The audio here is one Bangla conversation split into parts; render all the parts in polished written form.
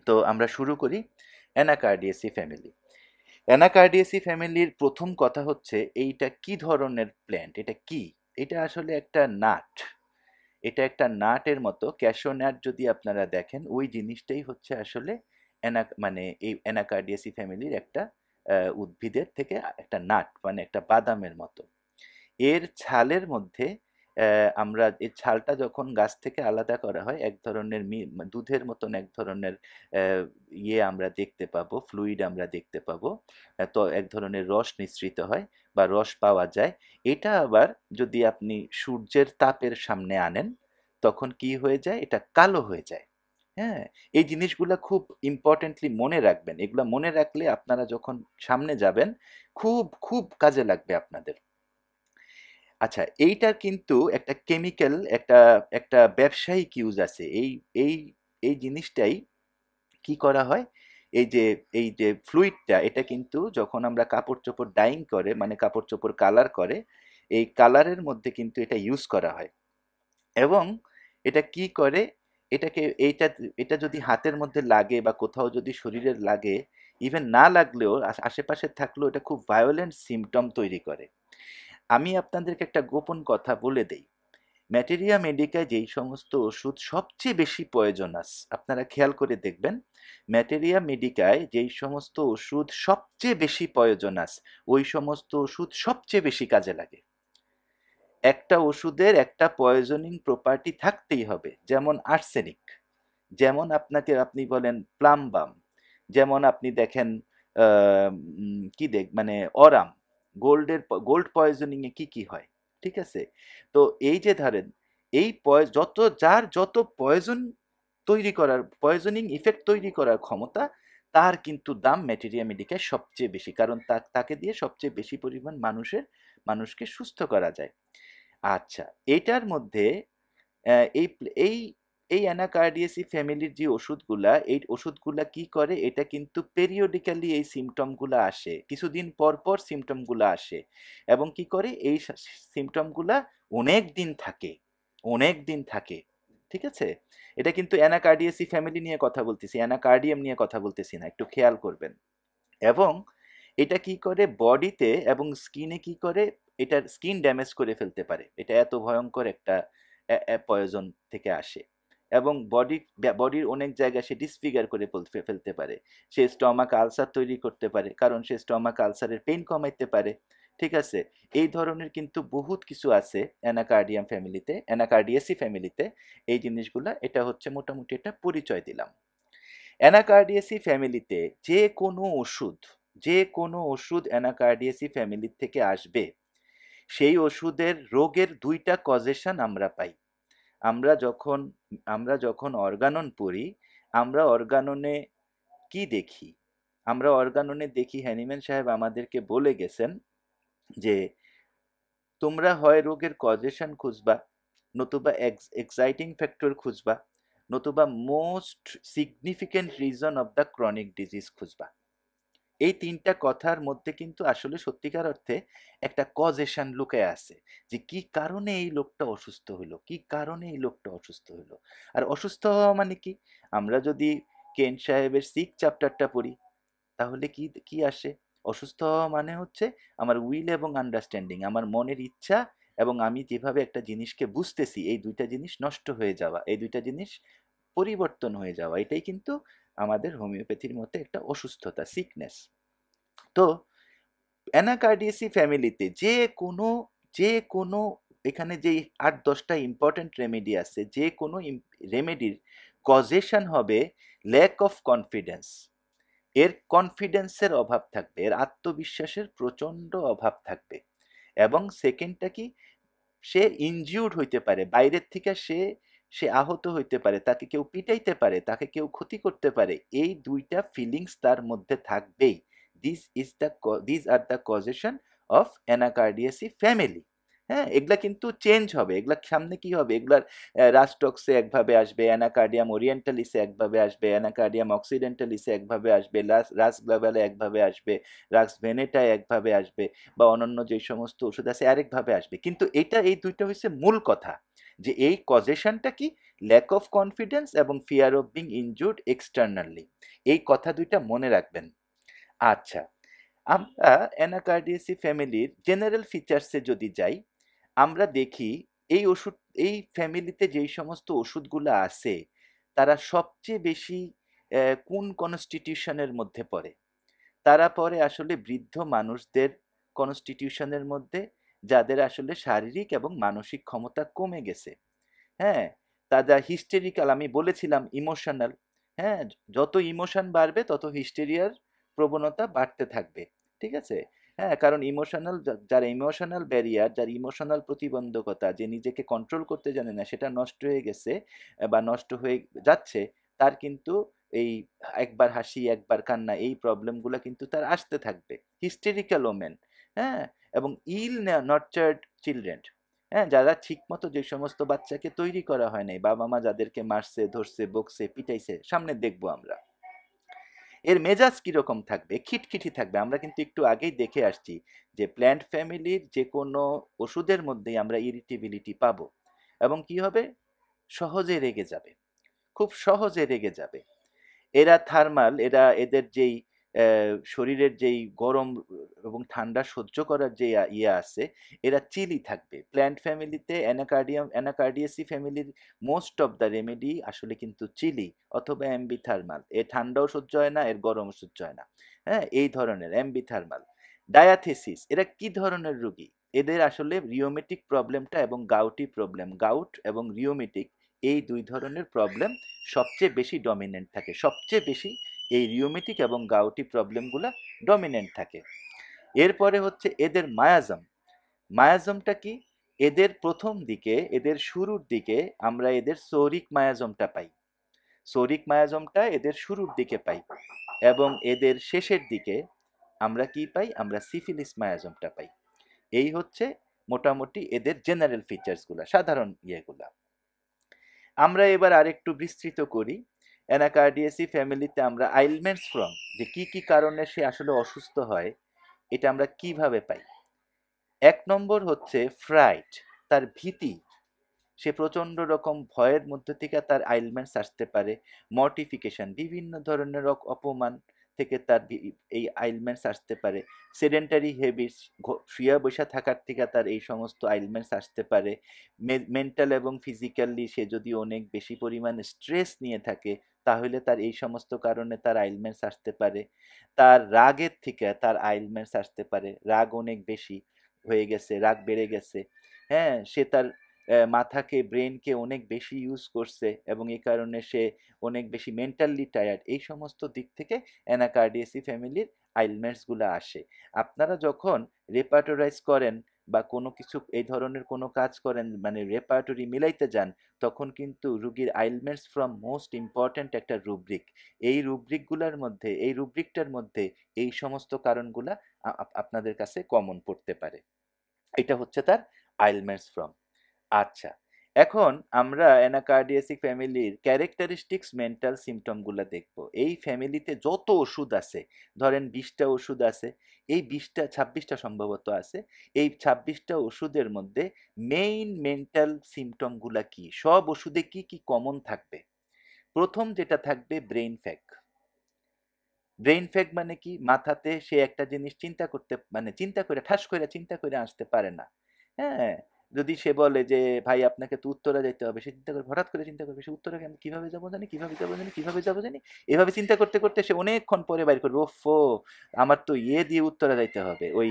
তো আমরা শুরু করি অ্যানাকার্ডিয়েসি ফ্যামিলি। অ্যানাকার্ডিয়েসি ফ্যামিলির প্রথম কথা হচ্ছে এইটা কি ধরনের প্ল্যান্ট, এটা কি? এটা আসলে একটা নাট। এটা একটা নাটের মতো, ক্যাশো নাট যদি আপনারা দেখেন ওই জিনিসটাই হচ্ছে আসলে মানে এই অ্যানাকার্ডিয়েসি ফ্যামিলির একটা উদ্ভিদের থেকে একটা নাট, মানে একটা বাদামের মতো। এর ছালের মধ্যে আমরা এই ছালটা যখন গাছ থেকে আলাদা করা হয় এক ধরনের দুধের মতন এক ধরনের ইয়ে আমরা দেখতে পাবো, ফ্লুইড আমরা দেখতে পাবো। তো এক ধরনের রস নিঃসৃত হয় বা রস পাওয়া যায়। এটা আবার যদি আপনি সূর্যের তাপের সামনে আনেন তখন কি হয়ে যায়, এটা কালো হয়ে যায়। হ্যাঁ, এই জিনিসগুলো খুব ইম্পর্টেন্টলি মনে রাখবেন। এগুলো মনে রাখলে আপনারা যখন সামনে যাবেন খুব খুব কাজে লাগবে আপনাদের। আচ্ছা, এইটার কিন্তু একটা কেমিক্যাল, একটা একটা ব্যবসায়িক ইউজ আছে। এই এই জিনিসটাই কি করা হয়, এই যে ফ্লুইডটা, এটা কিন্তু যখন আমরা কাপড় চোপড় ডাইং করে, মানে কাপড় চোপড় কালার করে, এই কালারের মধ্যে কিন্তু এটা ইউজ করা হয়। এবং এটা কি করে, এটাকে এইটা এটা যদি হাতের মধ্যে লাগে বা কোথাও যদি শরীরের লাগে, ইভেন না লাগলেও আশেপাশে থাকলেও এটা খুব ভায়োলেন্ট সিমটম তৈরি করে। আমি আপনাদেরকে একটা গোপন কথা বলে দেই। ম্যাটেরিয়া মেডিকায় যেই সমস্ত ওষুধ সবচেয়ে বেশি পয়জনাস, আপনারা খেয়াল করে দেখবেন, ম্যাটেরিয়া মেডিকায় যেই সমস্ত ওষুধ সবচেয়ে বেশি পয়জনাস ওই সমস্ত ওষুধ সবচেয়ে বেশি কাজে লাগে। একটা ওষুধের একটা পয়জনিং প্রপার্টি থাকতেই হবে, যেমন আর্সেনিক, যেমন আপনি বলেন প্লামবাম, যেমন আপনি দেখেন কি মানে অরাম, গোল্ড পয়জনিং এ কি কি হয়, ঠিক আছে? তো এই যে ধরেন এই যার যত পয়জন তৈরি করার, পয়জনিং ইফেক্ট তৈরি করার ক্ষমতা, তার কিন্তু দাম ম্যাটেরিয়া মেডিকায় সবচেয়ে বেশি, কারণ তাকে দিয়ে সবচেয়ে বেশি পরিমাণ মানুষকে সুস্থ করা যায়। আচ্ছা, এইটার মধ্যে এই এই এই অ্যানাকার্ডিয়েসি ফ্যামিলির যে ওষুধগুলা, এই ওষুধগুলা কি করে, এটা কিন্তু পেরিওডিক্যালি এই সিমটমগুলা আসে, কিছুদিন পর পর সিমটমগুলা আসে, এবং কি করে এই সিমটমগুলা অনেক দিন থাকে, অনেক দিন থাকে। ঠিক আছে? এটা কিন্তু অ্যানাকার্ডিয়েসি ফ্যামিলি নিয়ে কথা বলতেছি, অ্যানাকার্ডিয়াম নিয়ে কথা বলতেছি না, একটু খেয়াল করবেন। এবং এটা কি করে বডিতে এবং স্কিনে কি করে, এটার স্কিন ড্যামেজ করে ফেলতে পারে, এটা এত ভয়ঙ্কর একটা পয়জন থেকে আসে। এবং বডির অনেক জায়গায় সে ডিসফিগার করে ফেলতে পারে। সে স্টমাক আলসার তৈরি করতে পারে, কারণ সে স্টমাক আলসারের পেইন কমাইতে পারে। ঠিক আছে? এই ধরনের কিন্তু বহুত কিছু আছে অ্যানাকার্ডিয়েসি ফ্যামিলিতে। এই জিনিসগুলা, এটা হচ্ছে মোটামুটি একটা পরিচয় দিলাম। অ্যানাকার্ডিয়েসি ফ্যামিলিতে যে কোনো ওষুধ অ্যানাকার্ডিয়েসি ফ্যামিলি থেকে আসবে, সেই ওষুধের রোগের দুইটা কজেশন আমরা পাই। আমরা যখন অর্গানন পড়ি, আমরা অর্গাননে কি দেখি? আমরা অর্গাননে দেখি, হ্যানিম্যান সাহেব আমাদেরকে বলে গেছেন যে তোমরা হয় রোগের কজেশন খুঁজবা, নতুবা এক্সাইটিং ফ্যাক্টর খুঁজবা, নতুবা most significant reason of the chronic disease খুঁজবা। এই তিনটা কথার মধ্যে কিন্তু আসলে সত্যিকার অর্থে একটা কজেশন লুকায় আছে, যে কি কারণে এই লোকটা অসুস্থ হলো, কি কারণে এই লোকটা অসুস্থ হলো। আর অসুস্থ হওয়া মানে কি? আমরা যদি কেন্ট সাহেবের সিক চ্যাপ্টারটা পড়ি, তাহলে কি কি আসে? অসুস্থ হওয়া মানে হচ্ছে আমার উইল এবং আন্ডারস্ট্যান্ডিং, আমার মনের ইচ্ছা এবং আমি যেভাবে একটা জিনিসকে বুঝতেছি, এই দুইটা জিনিস নষ্ট হয়ে যাওয়া, এই দুইটা জিনিস পরিবর্তন হয়ে যাওয়া, এটাই কিন্তু আমাদের হোমিওপ্যাথির মধ্যে একটা অসুস্থতা, সিকনেস। তো অ্যানাকার্ডিয়েসি ফ্যামিলিতে যে কোনো এখানে যে 8-10টা ইম্পর্টেন্ট রেমেডি আছে, যে কোনো রেমেডির কজেশন হবে ল্যাক অফ কনফিডেন্স। এর কনফিডেন্সের অভাব থাকবে, এর আত্মবিশ্বাসের প্রচন্ড অভাব থাকবে। এবং সেকেন্ডটা কি, সে ইনজিউর্ড হইতে পারে, বাইরের থেকে সে আহত হইতে পারে, তাকে কেউ পিটাইতে পারে, তাকে কেউ ক্ষতি করতে পারে, এই দুইটা ফিলিংস তার মধ্যে থাকবেই। This are the causation of Anacardiaceae family. হ্যাঁ, এগুলা কিন্তু চেঞ্জ হবে, এগুলা সামনে কি হবে, এগুলার রাস্টক্সে একভাবে আসবে, অ্যানাকার্ডিয়াম ওরিয়েন্টালিসে একভাবে আসবে, অ্যানাকার্ডিয়াম অক্সিডেন্টালিসে একভাবে আসবে, রাস গ্লোবালে একভাবে আসবে, রাক্স ভেনেটায় একভাবে আসবে, বা অন্যান্য যে সমস্ত ওষুধ আছে আরেকভাবে আসবে। কিন্তু এই দুইটা হচ্ছে মূল কথা, যে এই কজেশনটা কি, ল্যাক অফ কনফিডেন্স এবং fear of being injured externally. এই কথা দুইটা মনে রাখবেন। আচ্ছা, আমরা অ্যানাকার্ডিয়াসি ফ্যামিলির জেনারেল ফিচার্সে যদি যাই, আমরা দেখি এই ওষুধ, এই ফ্যামিলিতে যেই সমস্ত ওষুধগুলো আছে তারা সবচেয়ে বেশি কোন কনস্টিটিউশনের মধ্যে পড়ে? তারা পড়ে আসলে বৃদ্ধ মানুষদের কনস্টিটিউশনের মধ্যে, যাদের আসলে শারীরিক এবং মানসিক ক্ষমতা কমে গেছে। হ্যাঁ, তারা হিস্টেরিক্যাল, আমি বলেছিলাম ইমোশনাল। হ্যাঁ, যত ইমোশন বাড়বে তত হিস্টেরিয়ার প্রবণতা বাড়তে থাকবে। ঠিক আছে? হ্যাঁ, কারণ ইমোশনাল, যার ইমোশনাল ব্যারিয়ার, যার ইমোশনাল প্রতিবন্ধকতা, যে নিজেকে কন্ট্রোল করতে জানে না, সেটা নষ্ট হয়ে গেছে বা নষ্ট হয়ে যাচ্ছে, তার কিন্তু এই একবার হাসি একবার কান্না, এই প্রবলেমগুলো কিন্তু তার আসতে থাকবে। হিস্টেরিক্যাল ওমেন, হ্যাঁ, এবং ইল নার্চার্ড চিলড্রেন, হ্যাঁ, যারা ঠিক মতো, যে সমস্ত বাচ্চাকে তৈরি করা হয় নাই, বাবা মা যাদেরকে মারছে, ধরছে, বকছে, পিটাইছে, সামনে দেখবো আমরা। এর মেজাজ কিরকম থাকবে? খিটখিটি থাকবে। আমরা কিন্তু একটু আগেই দেখে আসছি যে প্ল্যান্ট ফ্যামিলির যে কোনো ওষুধের মধ্যেই আমরা ইরিটেবিলিটি পাবো, এবং কি হবে? সহজে রেগে যাবে, খুব সহজে রেগে যাবে। এরা থার্মাল, এরা এদের যেই শরীরের যেই গরম এবং ঠান্ডা সহ্য করার যে ইয়ে আছে, এরা চিলি থাকবে। প্ল্যান্ট ফ্যামিলিতে অ্যানাকার্ডিয়াসি ফ্যামিলির মোস্ট অফ দ্য রেমেডি আসলে কিন্তু চিলি অথবা অ্যাম্বিথার্মাল। এর ঠান্ডাও সহ্য হয় না, এর গরমও সহ্য হয় না। হ্যাঁ, এই ধরনের অ্যাম্বিথার্মাল। ডায়াথেসিস, এরা কি ধরনের রোগী? এদের আসলে রিওমেটিক প্রবলেমটা এবং গাউটি প্রবলেম, গাউট এবং রিওমেটিক, এই দুই ধরনের প্রবলেম সবচেয়ে বেশি ডমিনেন্ট থাকে, সবচেয়ে বেশি এই রিওমেটিক এবং গাউটি প্রবলেমগুলো ডমিনেন্ট থাকে। এরপরে হচ্ছে এদের মায়াজম। মায়াজমটা কি? এদের প্রথম দিকে, এদের শুরুর দিকে আমরা এদের সৌরিক মায়াজমটা পাই। সৌরিক মায়াজমটা এদের শুরুর দিকে পাই, এবং এদের শেষের দিকে আমরা কি পাই? আমরা সিফিলিস মায়াজমটা পাই। এই হচ্ছে মোটামুটি এদের জেনারেল ফিচার্সগুলা, সাধারণ ইয়েগুলা। আমরা এবার আরেকটু বিস্তৃত করি। অ্যানাকার্ডিয়াসি ফ্যামিলিতে আমরা আইলমেন্টস ফ্রম, যে কি কি কারণে সে আসলে অসুস্থ হয়, এটা আমরা কিভাবে পাই? এক নম্বর হচ্ছে ফ্রাইট, তার ভীতি। সে প্রচণ্ড রকম ভয়ের মধ্যে থেকে তার আইলমেন্টস আসতে পারে। মর্টিফিকেশন, বিভিন্ন ধরনের অপমান থেকে তার এই আইলমেন্টস আসতে পারে। সেডেন্টারি হ্যাবিটস, শুয়ে বসে থাকার থেকে তার এই সমস্ত আইলমেন্টস আসতে পারে। মেন্টাল এবং ফিজিক্যালি সে যদি অনেক বেশি পরিমাণে স্ট্রেস নিয়ে থাকে, তাহলে তার এই সমস্ত কারণে তার আইলমেন্টস আসতে পারে। তার রাগের থেকে তার আইলমেন্টস আসতে পারে, রাগ অনেক বেশি হয়ে গেছে, রাগ বেড়ে গেছে। হ্যাঁ, সে তার মাথাকে, ব্রেনকে অনেক বেশি ইউজ করছে, এবং এই কারণে সে অনেক বেশি মেন্টালি টায়ার্ড। এই সমস্ত দিক থেকে অ্যানাকার্ডিয়াসি ফ্যামিলির আইলমেন্টসগুলো আসে। আপনারা যখন রেপার্টরাইজ করেন বা কোনো কিছু এই ধরনের কোনো কাজ করেন, মানে রেপার্টরি মিলাইতে যান, তখন কিন্তু রুগীর আইলমেন্টস ফ্রম মোস্ট ইম্পর্ট্যান্ট একটা রুব্রিক। এই রুব্রিকগুলোর মধ্যে, এই রুব্রিকটার মধ্যে এই সমস্ত কারণগুলা আপনাদের কাছে কমন পড়তে পারে। এটা হচ্ছে তার আইলমেন্টস ফ্রম। আচ্ছা, এখন আমরা অ্যানাকার্ডিয়াসি ফ্যামিলির ক্যারেক্টারিস্টিক্স মেন্টাল সিমটমগুলো দেখব। এই ফ্যামিলিতে যত ওষুধ আছে, ধরেন 20টা ওষুধ আছে, এই 20টা 26টা সম্ভবত আছে, এই 26টা ওষুধের মধ্যে মেইন মেন্টাল সিমটমগুলো কি, সব ওষুধে কি কি কমন থাকবে? প্রথম যেটা থাকবে, ব্রেইন ফ্যাগ। ব্রেইন ফ্যাগ মানে কি? মাথাতে সে একটা জিনিস চিন্তা করতে, মানে চিন্তা করে, ঠাস করে চিন্তা করে আসতে পারে না। হ্যাঁ, যদি সে বলে যে ভাই আপনাকে তো উত্তরা যেতে হবে, সে চিন্তা করে, হঠাৎ করে চিন্তা করবে সে উত্তরা আমি কিভাবে যাবো জানি, কিভাবে যাবো জানি, কিভাবে যাবো জানি, এভাবে চিন্তা করতে করতে সে অনেকক্ষণ পরে বাইর করবে, ওফো, আমার তো ইয়ে দিয়ে উত্তরা যাইতে হবে, ওই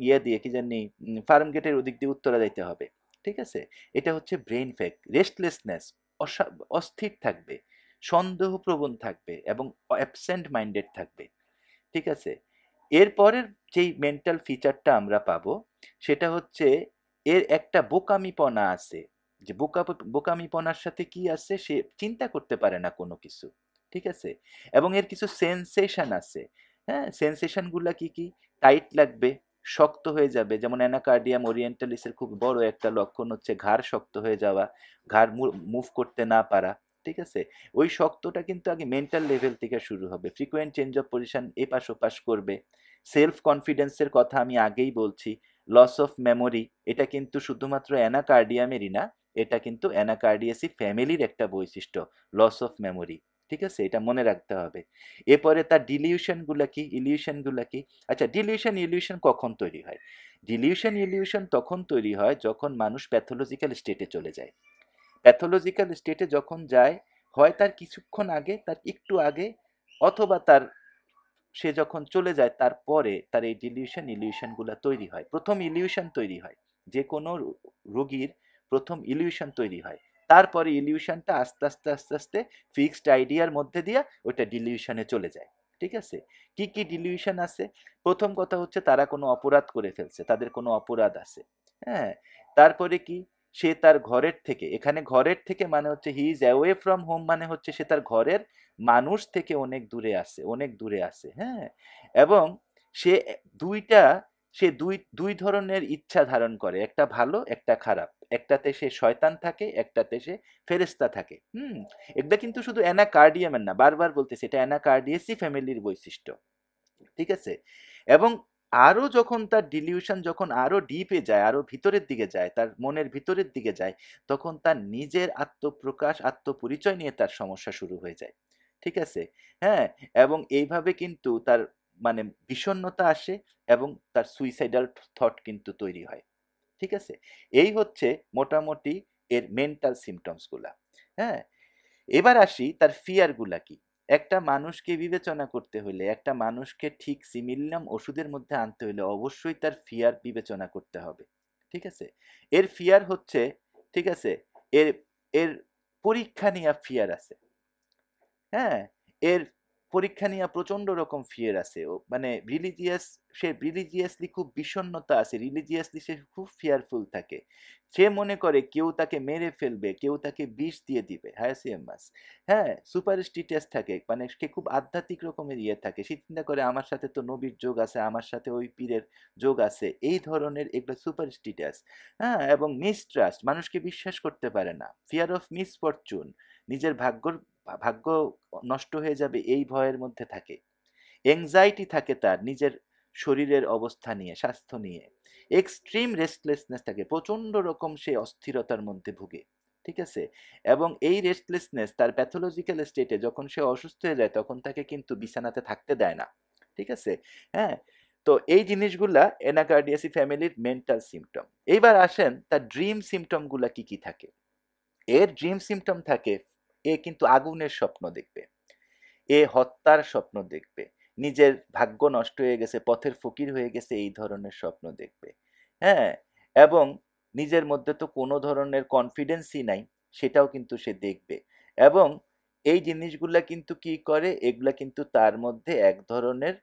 ইয়ে দিয়ে কি জানি, ফার্ম গেটের ওদিক দিয়ে উত্তরা যাইতে হবে। ঠিক আছে? এটা হচ্ছে ব্রেইন ফ্যাগ। রেস্টলেসনেস, অস্থির থাকবে, সন্দেহপ্রবণ থাকবে, এবং অ্যাবসেন্ট মাইন্ডেড থাকবে। ঠিক আছে? এরপরের যেই মেন্টাল ফিচারটা আমরা পাবো, সেটা হচ্ছে এর একটা বোকামিপনা আছে। যে বোকামিপনার সাথে কি আছে? সে চিন্তা করতে পারে না কোনো কিছু। ঠিক আছে? এবং এর কিছু সেন্সেশন আছে। হ্যাঁ, সেন্সেশনগুলা কি কি? টাইট লাগবে, শক্ত হয়ে যাবে, যেমন অ্যানাকার্ডিয়াম ওরিয়েন্টালিসের খুব বড় একটা লক্ষণ হচ্ছে ঘাড় শক্ত হয়ে যাওয়া, ঘাড় মুভ করতে না পারা। ঠিক আছে? ওই শক্তটা কিন্তু আগে মেন্টাল লেভেল থেকে শুরু হবে। ফ্রিকোয়েন্ট চেঞ্জ অফ পজিশন, এপাশ ওপাশ করবে। সেলফ কনফিডেন্সের কথা আমি আগেই বলছি। লস অফ মেমোরি, এটা কিন্তু শুধুমাত্র অ্যানাকার্ডিয়ামেরই না, এটা কিন্তু অ্যানাকার্ডিয়াসি ফ্যামিলির একটা বৈশিষ্ট্য, লস অফ মেমোরি। ঠিক আছে, এটা মনে রাখতে হবে। এরপরে তার ডিলিউশনগুলো কি, ইলিউশনগুলো কি? আচ্ছা, ডিলিউশন ইলিউশন কখন তৈরি হয়? ডিলিউশন ইলিউশন তখন তৈরি হয় যখন মানুষ প্যাথোলজিক্যাল স্টেটে চলে যায়। প্যাথোলজিক্যাল স্টেটে যখন যায়, হয় তার কিছুক্ষণ আগে, তার একটু আগে, অথবা তার সে যখন চলে যায় তারপরে তার এই ডিলিউশন ইলিউশনগুলো তৈরি হয়। প্রথম ইলিউশন তৈরি হয়, যে কোনো রোগীর প্রথম ইলিউশন তৈরি হয়, তারপরে ইলিউশনটা আস্তে আস্তে আস্তে আস্তে ফিক্সড আইডিয়ার মধ্যে দিয়ে ওইটা ডিলিউশনে চলে যায়। ঠিক আছে, কি কি ডিলিউশন আছে? প্রথম কথা হচ্ছে তারা কোনো অপরাধ করে ফেলছে, তাদের কোনো অপরাধ আছে। হ্যাঁ, তারপরে কি, সে তার ঘরের থেকে, এখানে ঘরের থেকে মানে হচ্ছে he is away from home, মানে হচ্ছে সে তার ঘরের মানুষ থেকে অনেক দূরে আছে, অনেক দূরে আছে। হ্যাঁ, এবং সে দুইটা, সে দুই দুই ধরনের ইচ্ছা ধারণ করে, একটা ভালো একটা খারাপ, একটাতে সে শয়তান থাকে, একটাতে সে ফেরেস্তা থাকে। এটা কিন্তু শুধু অ্যানাকার্ডিয়ামের না, বারবার বলতেছে এটা অ্যানাকার্ডিয়েসি ফ্যামিলির বৈশিষ্ট্য। ঠিক আছে, এবং আরো যখন তার ডিলিউশন যখন আরো ডিপে যায়, আরো ভিতরের দিকে যায়, তার মনের ভিতরের দিকে যায়, তখন তার নিজের আত্মপ্রকাশ, আত্মপরিচয় নিয়ে তার সমস্যা শুরু হয়ে যায়। ঠিক আছে, হ্যাঁ, এবং এইভাবে কিন্তু তার মানে বিষণ্ণতা আসে এবং তার সুইসাইডাল থট কিন্তু তৈরি হয়। ঠিক আছে, এই হচ্ছে মোটামুটি এর মেন্টাল সিমটমস গুলা। হ্যাঁ, এবার আসি তার ফিয়ার গুলা কি। একটা মানুষকে বিবেচনা করতে হলে, একটা মানুষকে ঠিক সিমিলিয়াম ওষুধের মধ্যে আনতে হলে অবশ্যই তার ফিয়ার বিবেচনা করতে হবে। ঠিক আছে, এর ফিয়ার হচ্ছে, ঠিক আছে, এর এর পরীক্ষা নেওয়া ফিয়ার আছে। হ্যাঁ, এর পরীক্ষা নিয়ে প্রচন্ড রকম ফিয়ার আছে। ও মানে রিলিজিয়াস, সে রিলিজিয়াসলি খুব বিষণ্ণতা আছে, রিলিজিয়াসলি সে খুব ফিয়ারফুল থাকে। সে মনে করে কেউ তাকে মেরে ফেলবে, কেউ তাকে বিষ দিয়ে দিবে, হায়াসিয়ামাস। হ্যাঁ, সুপারস্টিটিয়াস থাকে, মানে সে খুব আধ্যাত্মিক রকমের ইয়ে থাকে। সে চিন্তা করে আমার সাথে তো নবীর যোগ আছে, আমার সাথে ওই পীরের যোগ আছে, এই ধরনের এগুলো সুপারস্টিটিয়াস। হ্যাঁ, এবং মিসট্রাস্ট, মানুষকে বিশ্বাস করতে পারে না। ফিয়ার অফ মিসফরচুন, নিজের ভাগ্য নষ্ট হয়ে যাবে এই ভয়ের মধ্যে থাকে। এংজাইটি থাকে তার নিজের শরীরের অবস্থা নিয়ে, স্বাস্থ্য নিয়ে। এক্সট্রিম রেস্টলেসনেস থাকে, প্রচন্ড রকম সে অস্থিরতার মধ্যে ভুগে। ঠিক আছে, এবং এই রেস্টলেসনেস তার প্যাথোলজিক্যাল স্টেটে যখন সে অসুস্থ হয়ে যায় তখন তাকে কিন্তু বিছানাতে থাকতে দেয় না। ঠিক আছে, হ্যাঁ, তো এই জিনিসগুলা এনাকার্ডিয়াসি ফ্যামিলির মেন্টাল সিমটম। এইবার আসেন তার ড্রিম সিমটম গুলা কি কি থাকে। এর ড্রিম সিমটম থাকে, এ কিন্তু আগুনের স্বপ্ন দেখবে, এ হত্যার স্বপ্ন দেখবে, নিজের ভাগ্য নষ্ট হয়ে গেছে, পথের ফকির হয়ে গেছে, এই ধরনের স্বপ্ন দেখবে। হ্যাঁ, এবং নিজের মধ্যে তো কোনো ধরনের কনফিডেন্সই নাই, সেটাও কিন্তু সে দেখবে। এবং এই জিনিসগুলা কিন্তু কি করে, এগুলা কিন্তু তার মধ্যে এক ধরনের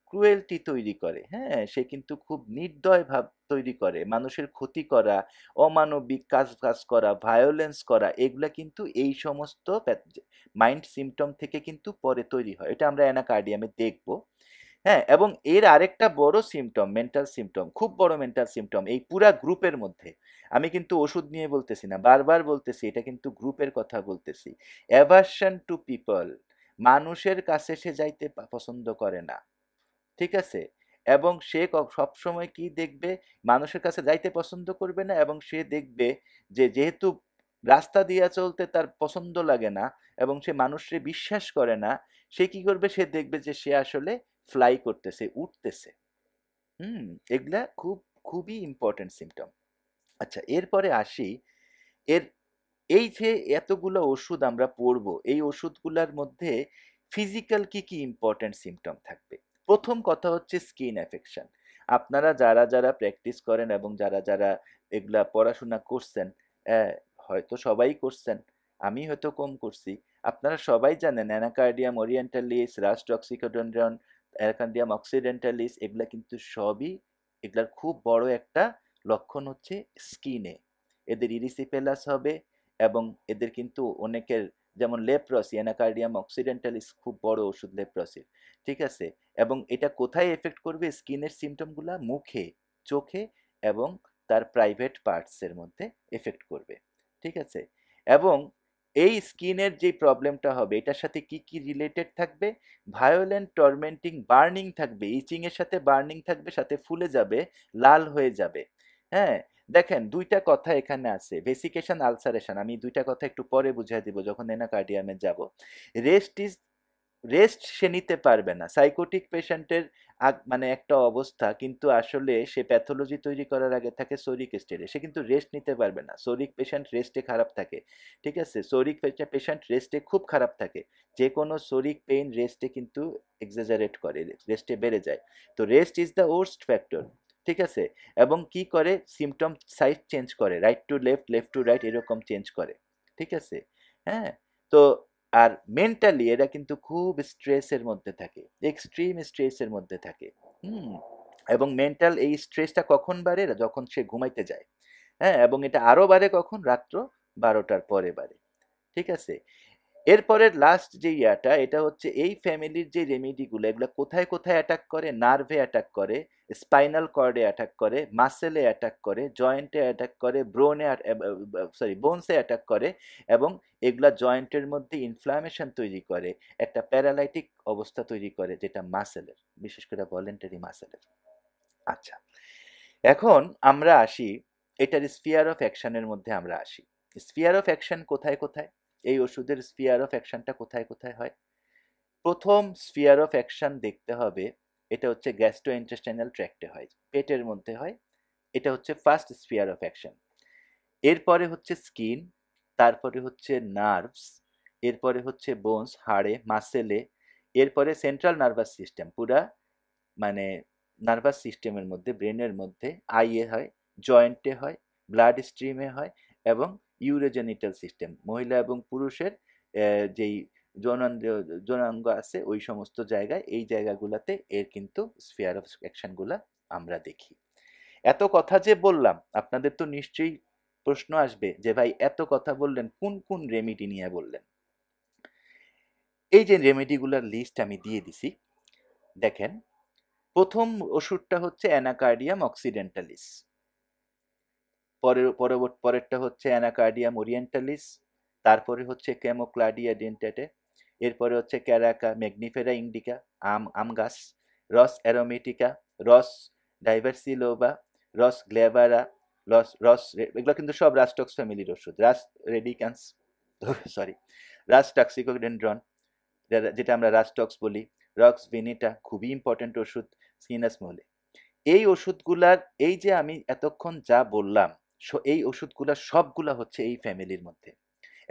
ক্রুয়েলটি তৈরি করে। হ্যাঁ, সে কিন্তু খুব নির্দয় ভাব তৈরি করে, মানুষের ক্ষতি করা, অমানবিক কাজ কাজ করা, ভায়োলেন্স করা, এগুলা কিন্তু এই সমস্ত মাইন্ড সিমটম থেকে কিন্তু পরে তৈরি হয়। এটা আমরা অ্যানাকার্ডিয়ামে দেখব। হ্যাঁ, এবং এর আরেকটা বড় সিমটম, মেন্টাল সিমটম, খুব বড় মেন্টাল সিমটম এই পুরা গ্রুপের মধ্যে। আমি কিন্তু ওষুধ নিয়ে বলতেছি না, বারবার বলতেছি, এটা কিন্তু গ্রুপের কথা বলতেছি। অ্যাভারশন টু পিপল, মানুষের কাছে সে যাইতে পছন্দ করে না। ঠিক আছে, এবং সে সবসময় কি দেখবে, মানুষের কাছে যাইতে পছন্দ করবে না, এবং সে দেখবে যে যেহেতু রাস্তা দিয়া চলতে তার পছন্দ লাগে না এবং সে মানুষকে বিশ্বাস করে না, সে কি করবে, সে দেখবে যে সে আসলে ফ্লাই করতেছে, উঠতেছে। হুম, এগুলা খুবই ইম্পর্টেন্ট সিমটম। আচ্ছা, এরপরে আসি এর, এই যে এতগুলো ওষুধ আমরা পড়বো, এই ওষুধগুলোর মধ্যে ফিজিক্যাল কি কি ইম্পর্টেন্ট সিমটম থাকবে। প্রথম কথা হচ্ছে স্কিন অ্যাফেকশন। আপনারা যারা যারা প্র্যাকটিস করেন এবং যারা যারা এগুলা পড়াশোনা করছেন, আহ, হয়তো সবাই করছেন, আমি হয়তো কম করছি, আপনারা সবাই জানেন অ্যানাকার্ডিয়াম ওরিয়েন্টালিস, রাস টক্সিকোডেন্ড্রন, অ্যানাকার্ডিয়াম অক্সিডেন্টালিস, এগুলা কিন্তু সবই, এগুলার খুব বড় একটা লক্ষণ হচ্ছে স্কিনে এদের ইরিসিপেলাস হবে। এবং এদের কিন্তু অনেকের, যেমন লেপ্রসি, অ্যানাকার্ডিয়াম অক্সিডেন্টালিস খুব বড় ওষুধ লেপ্রসির। ঠিক আছে, এবং এটা কোথায় এফেক্ট করবে, স্কিনের সিমটমগুলা মুখে, চোখে এবং তার প্রাইভেট পার্টসের মধ্যে এফেক্ট করবে। ঠিক আছে, এবং এই স্কিনের যে প্রবলেমটা হবে এটার সাথে কি কি রিলেটেড থাকবে, ভায়োলেন্ট টর্মেন্টিং বার্নিং থাকবে, ইচিং এর সাথে বার্নিং থাকবে, সাথে ফুলে যাবে, লাল হয়ে যাবে। হ্যাঁ, দেখেন দুইটা কথা এখানে আছে, ভেসিকেশন আলসারেশন, আমি দুইটা কথা একটু পরে বুঝিয়ে দিব যখন এনাকার্ডিয়ামে যাব। রেস্ট ইজ, রেস্ট সে নিতে পারবে না। সাইকোটিক পেশেন্টের মানে একটা অবস্থা, কিন্তু আসলে সে প্যাথোলজি তৈরি করার আগে থাকে সোরিক স্টেজে, সে কিন্তু রেস্ট নিতে পারবে না। সোরিক পেশেন্ট রেস্টে খারাপ থাকে, ঠিক আছে, সোরিক পেশেন্ট রেস্টে খুব খারাপ থাকে। যে কোনো সোরিক পেইন রেস্টে কিন্তু এক্সাজারেট করে, রেস্টে বেড়ে যায়। তো rest is the worst factor, ঠিক আছে। এবং কি করে, সিমটম সাইড চেঞ্জ করে, right to left, left to right, এরকম চেঞ্জ করে, ঠিক আছে। হ্যাঁ, তো আর মেন্টালি এরা কিন্তু খুব স্ট্রেসের মধ্যে থাকে, এক্সট্রিম স্ট্রেসের মধ্যে থাকে। হুম, এবং মেন্টাল এই স্ট্রেসটা কখন বাড়ে, যখন সে ঘুমাইতে যায়। হ্যাঁ, এবং এটা আরো বাড়ে কখন, রাত্র 12টার পরে বাড়ে, ঠিক আছে। এরপরের লাস্ট যে ইয়াটা, এটা হচ্ছে এই ফ্যামিলির যে রেমেডিগুলো, এগুলো কোথায় কোথায় অ্যাটাক করে, নার্ভে অ্যাটাক করে, স্পাইনাল কর্ডে অ্যাটাক করে, মাসেলে অ্যাটাক করে, জয়েন্টে অ্যাটাক করে, বোনসে অ্যাটাক করে, এবং এগুলা জয়েন্টের মধ্যে ইনফ্লামেশন তৈরি করে, একটা প্যারালাইটিক অবস্থা তৈরি করে, যেটা মাসেলের, বিশেষ করে ভলেন্টারি মাসেলের। আচ্ছা, এখন আমরা আসি এটার স্ফিয়ার অফ অ্যাকশনের মধ্যে আমরা আসি। স্ফিয়ার অফ অ্যাকশন কোথায় কোথায়, এই ওষুধের স্ফিয়ার অফ অ্যাকশনটা কোথায় কোথায় হয়? প্রথম স্ফিয়ার অফ অ্যাকশন দেখতে হবে, এটা হচ্ছে গ্যাস্ট্রোইন্টেস্টাইনাল ট্র্যাক্টে হয়, পেটের মধ্যে হয়। এটা হচ্ছে ফার্স্ট স্ফিয়ার অফ অ্যাকশন। এরপরে হচ্ছে স্কিন, তারপরে হচ্ছে নার্ভস, এরপরে হচ্ছে বোনস, হাড়ে, মাসেলে, এরপরে সেন্ট্রাল নার্ভাস সিস্টেম, পুরা মানে নার্ভাস সিস্টেমের মধ্যে, ব্রেনের মধ্যে, আইয়ে হয়, জয়েন্টে হয়, ব্লাড স্ট্রিমে হয়, এবং ইউরোজেনিটাল সিস্টেম, মহিলা এবং পুরুষের যেই যৌনাঙ্গ আছে ওই সমস্ত জায়গায়, এই জায়গাগুলোতে এর কিন্তু স্ফিয়ার অফ অ্যাকশনগুলা আমরা দেখি। এত কথা যে বললাম, আপনাদের তো নিশ্চয়ই প্রশ্ন আসবে যে ভাই এত কথা বললেন, কোন কোন রেমিডি নিয়ে বললেন? এই যে রেমেডিগুলার লিস্ট আমি দিয়ে দিছি, দেখেন, প্রথম ওষুধটা হচ্ছে অ্যানাকার্ডিয়াম অক্সিডেন্টালিস, পরেরটা হচ্ছে অ্যানাকার্ডিয়াম ওরিয়েন্টালিস, তারপরে হচ্ছে কেমোক্লাডিয়া ডেন্টাটে, এরপরে হচ্ছে ক্যারাকা ম্যাগনিফেরা ইন্ডিকা, আম গাছ, রস অ্যারোমেটিকা, রস ডাইভার্সিলোবা, রস গ্লেভারা, এগুলো কিন্তু সব রাস্টক্স ফ্যামিলির ওষুধ, রাস রেডিকান্স, সরি, রাস টক্সিকোডেন্ড্রন, যেটা আমরা রাস্টক্স বলি, রক্স ভিনিটা, খুবই ইম্পর্টেন্ট ওষুধ সিনাস মহলে। এই ওষুধগুলার, এই যে আমি এতক্ষণ যা বললাম, এই ওষুধগুলা সবগুলা হচ্ছে এই ফ্যামিলির মধ্যে,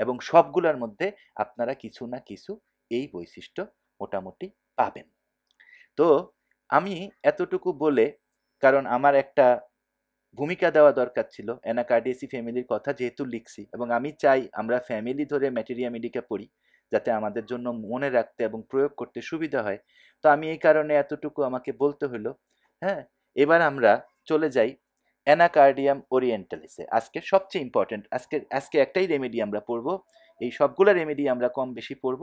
এবং সবগুলার মধ্যে আপনারা কিছু না কিছু এই বৈশিষ্ট্য মোটামুটি পাবেন। তো আমি এতটুকু বলে, কারণ আমার একটা ভূমিকা দেওয়া দরকার ছিল, অ্যানাকার্ডিয়েসি ফ্যামিলির কথা যেহেতু লিখছি, এবং আমি চাই আমরা ফ্যামিলি ধরে ম্যাটেরিয়া মেডিকা পড়ি, যাতে আমাদের জন্য মনে রাখতে এবং প্রয়োগ করতে সুবিধা হয়। তো আমি এই কারণে এতটুকু আমাকে বলতে হলো। হ্যাঁ, এবার আমরা চলে যাই অ্যানাকার্ডিয়াম ওরিয়েন্টালিসে। আজকে সবচেয়ে ইম্পর্টেন্ট, আজকে একটাই রেমেডি আমরা পড়বো, এই সবগুলো রেমেডি আমরা কম বেশি পড়বো,